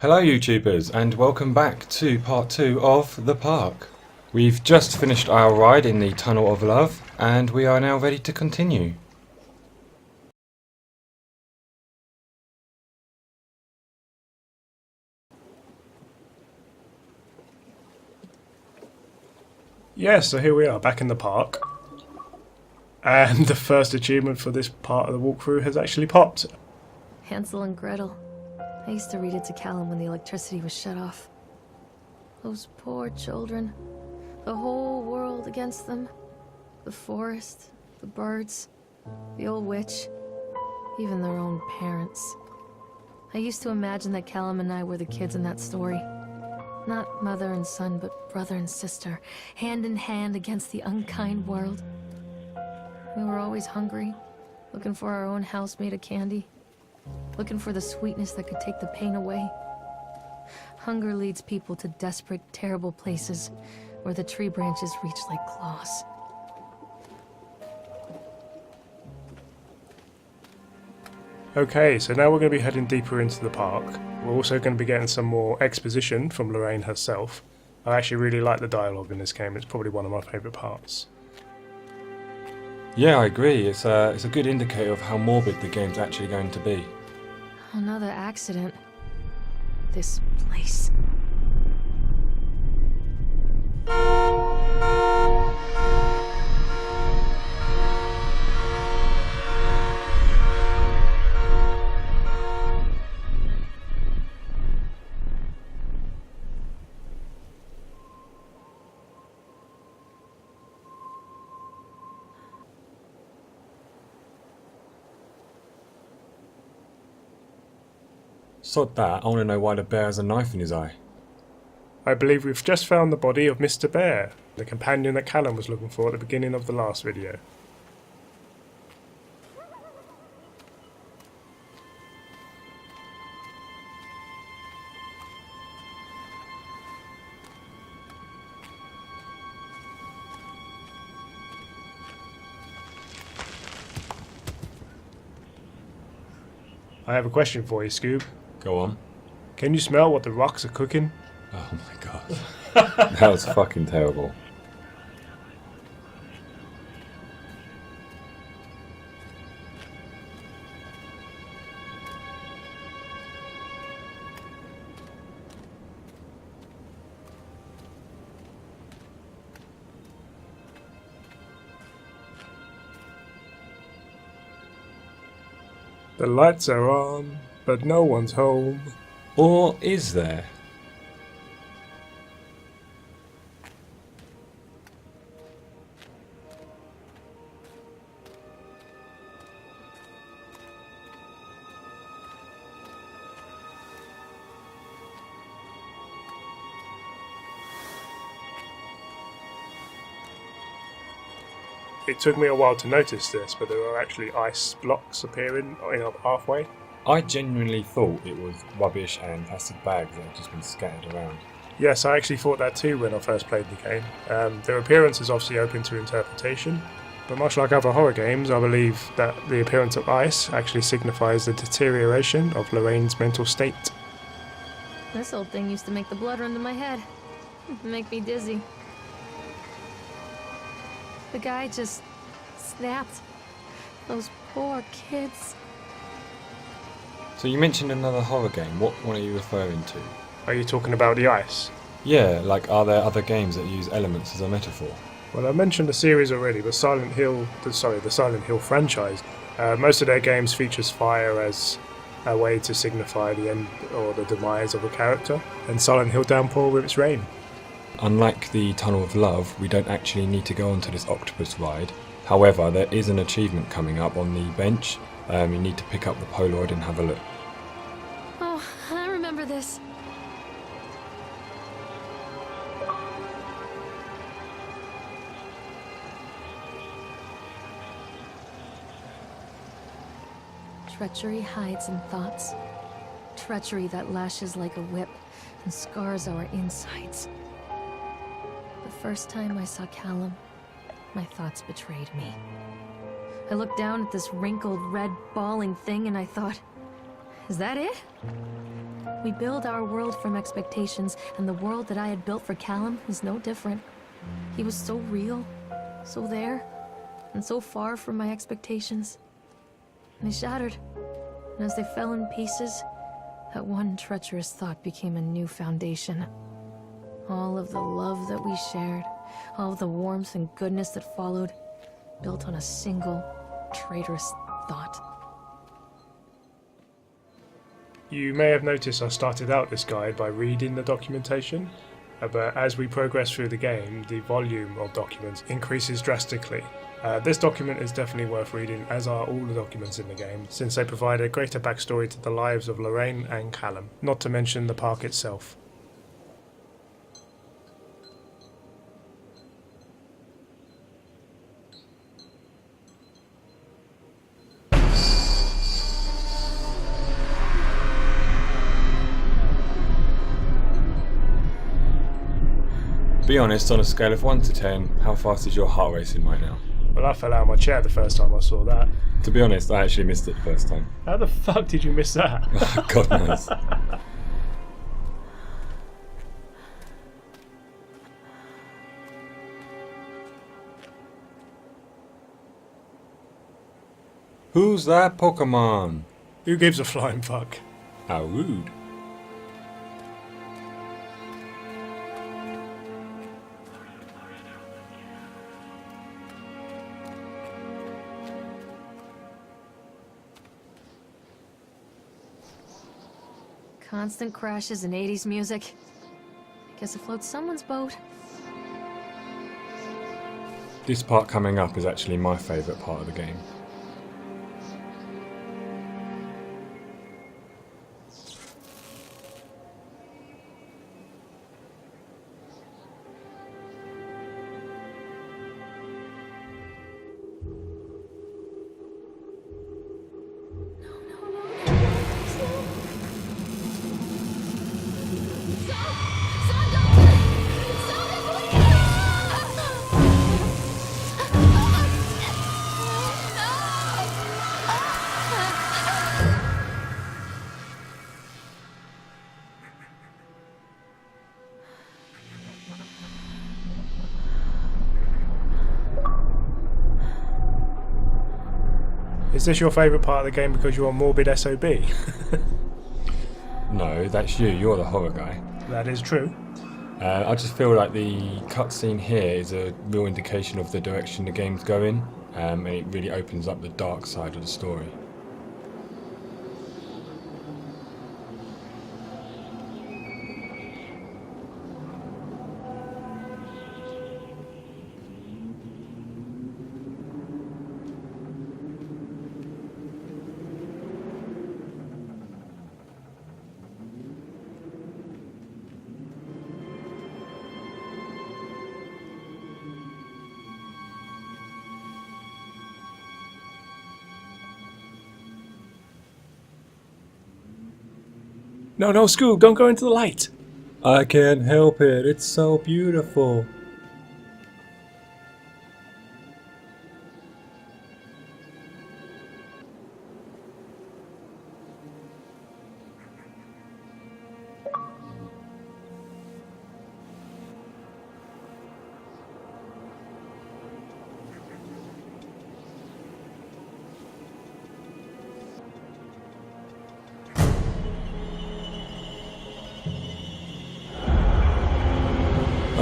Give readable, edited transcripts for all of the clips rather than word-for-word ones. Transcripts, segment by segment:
Hello YouTubers and welcome back to part 2 of The Park. We've just finished our ride in the Tunnel of Love and we are now ready to continue. Yeah, so here we are back in the park. And the first achievement for this part of the walkthrough has actually popped. Hansel and Gretel. I used to read it to Callum when the electricity was shut off. Those poor children. The whole world against them. The forest, the birds, the old witch, even their own parents. I used to imagine that Callum and I were the kids in that story. Not mother and son, but brother and sister, hand in hand against the unkind world. We were always hungry, looking for our own house made of candy. Looking for the sweetness that could take the pain away. Hunger leads people to desperate, terrible places where the tree branches reach like claws. Okay, so now we're going to be heading deeper into the park. We're also going to be getting some more exposition from Lorraine herself. I actually really like the dialogue in this game, it's probably one of my favourite parts. Yeah, I agree. It's a good indicator of how morbid the game's actually going to be. Another accident. This place. Sod that, I want to know why the bear has a knife in his eye. I believe we've just found the body of Mr. Bear, the companion that Callum was looking for at the beginning of the last video. I have a question for you, Scoob. Go on. Can you smell what the rocks are cooking? Oh my god. That was fucking terrible. The lights are on, but no one's home. Or is there? It took me a while to notice this, but there are actually ice blocks appearing in our pathway. I genuinely thought it was rubbish and plastic bags that had just been scattered around. Yes, I actually thought that too when I first played the game. Their appearance is obviously open to interpretation, but much like other horror games, I believe that the appearance of ice actually signifies the deterioration of Lorraine's mental state. This old thing used to make the blood run to my head. Make me dizzy. The guy just snapped. Those poor kids. So you mentioned another horror game. What one are you referring to? Are you talking about the ice? Yeah, like are there other games that use elements as a metaphor? Well, I mentioned the series already, but the Silent Hill franchise, most of their games features fire as a way to signify the end or the demise of a character, and Silent Hill Downpour with its rain. Unlike the Tunnel of Love, we don't actually need to go onto this octopus ride. However, there is an achievement coming up on the bench. You need to pick up the Polaroid and have a look. Oh, I remember this. Treachery hides in thoughts. Treachery that lashes like a whip and scars our insides. The first time I saw Callum, my thoughts betrayed me. I looked down at this wrinkled, red, bawling thing and I thought, is that it? We build our world from expectations, and the world that I had built for Callum was no different. He was so real, so there, and so far from my expectations. And they shattered, and as they fell in pieces, that one treacherous thought became a new foundation. All of the love that we shared, all of the warmth and goodness that followed, built on a single, traitorous thought. You may have noticed I started out this guide by reading the documentation, but as we progress through the game, the volume of documents increases drastically. This document is definitely worth reading, as are all the documents in the game, since they provide a greater backstory to the lives of Lorraine and Callum, not to mention the park itself. Be honest, on a scale of 1 to 10, how fast is your heart racing right now? Well, I fell out of my chair the first time I saw that. To be honest, I actually missed it the first time. How the fuck did you miss that? God knows. Who's that Pokemon? Who gives a flying fuck? How rude. Constant crashes and 80s music. Guess it floats someone's boat. This part coming up is actually my favourite part of the game. Is this your favourite part of the game because you're a morbid SOB? No, that's you. You're the horror guy. That is true. I just feel like the cutscene here is a real indication of the direction the game's going, and it really opens up the dark side of the story. No, Scoob, don't go into the light. I can't help it. It's so beautiful.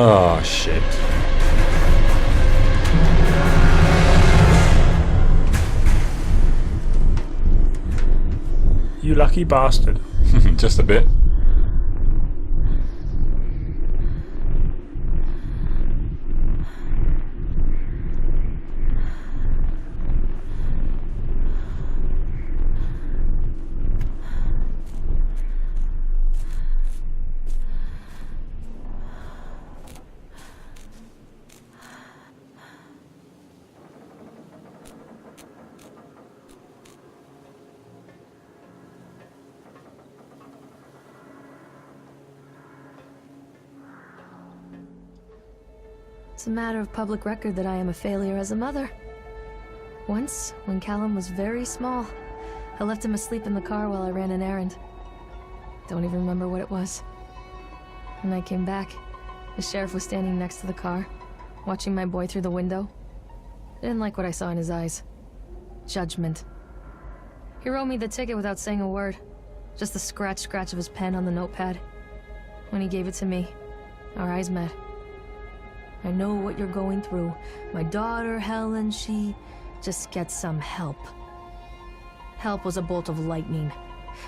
Oh shit. You lucky bastard. Just a bit. It's a matter of public record that I am a failure as a mother. Once, when Callum was very small, I left him asleep in the car while I ran an errand. Don't even remember what it was. When I came back, the sheriff was standing next to the car, watching my boy through the window. I didn't like what I saw in his eyes. Judgment. He wrote me the ticket without saying a word. Just the scratch of his pen on the notepad. When he gave it to me, our eyes met. I know what you're going through. My daughter, Helen, she just gets some help. Help was a bolt of lightning.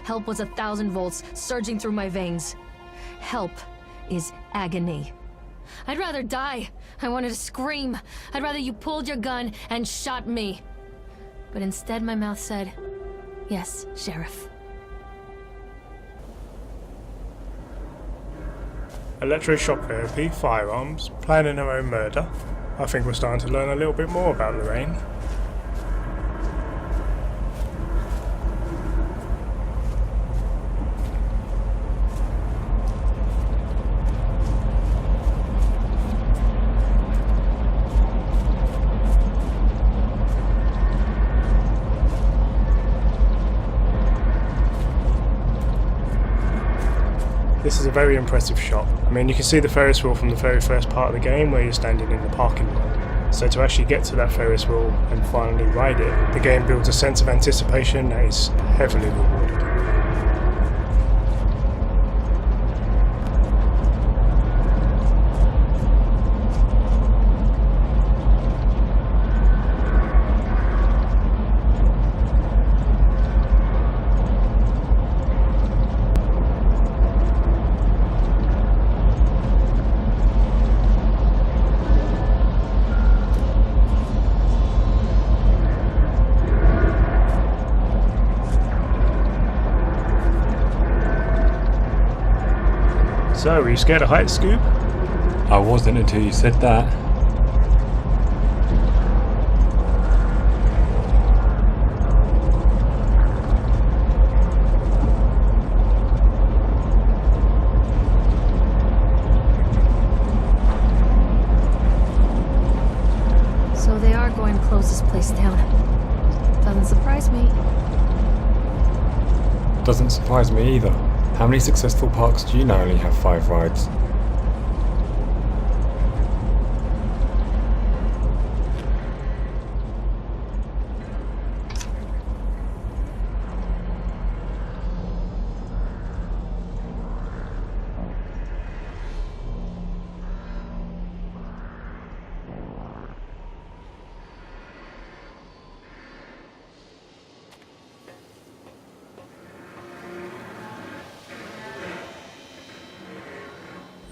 Help was 1,000 volts surging through my veins. Help is agony. I'd rather die. I wanted to scream. I'd rather you pulled your gun and shot me. But instead my mouth said, yes, Sheriff. Electroshock therapy, firearms, planning her own murder. I think we're starting to learn a little bit more about Lorraine. This is a very impressive shot. I mean, you can see the Ferris wheel from the very first part of the game where you're standing in the parking lot. So to actually get to that Ferris wheel and finally ride it, the game builds a sense of anticipation that is heavily rewarded. So, were you scared of heights, Scoob? I wasn't until you said that. So they are going to close this place down. Doesn't surprise me. Doesn't surprise me either. How many successful parks do you know only have 5 rides?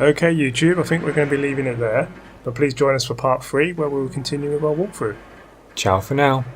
Okay, YouTube, I think we're going to be leaving it there. But please join us for part 3 where we will continue with our walkthrough. Ciao for now.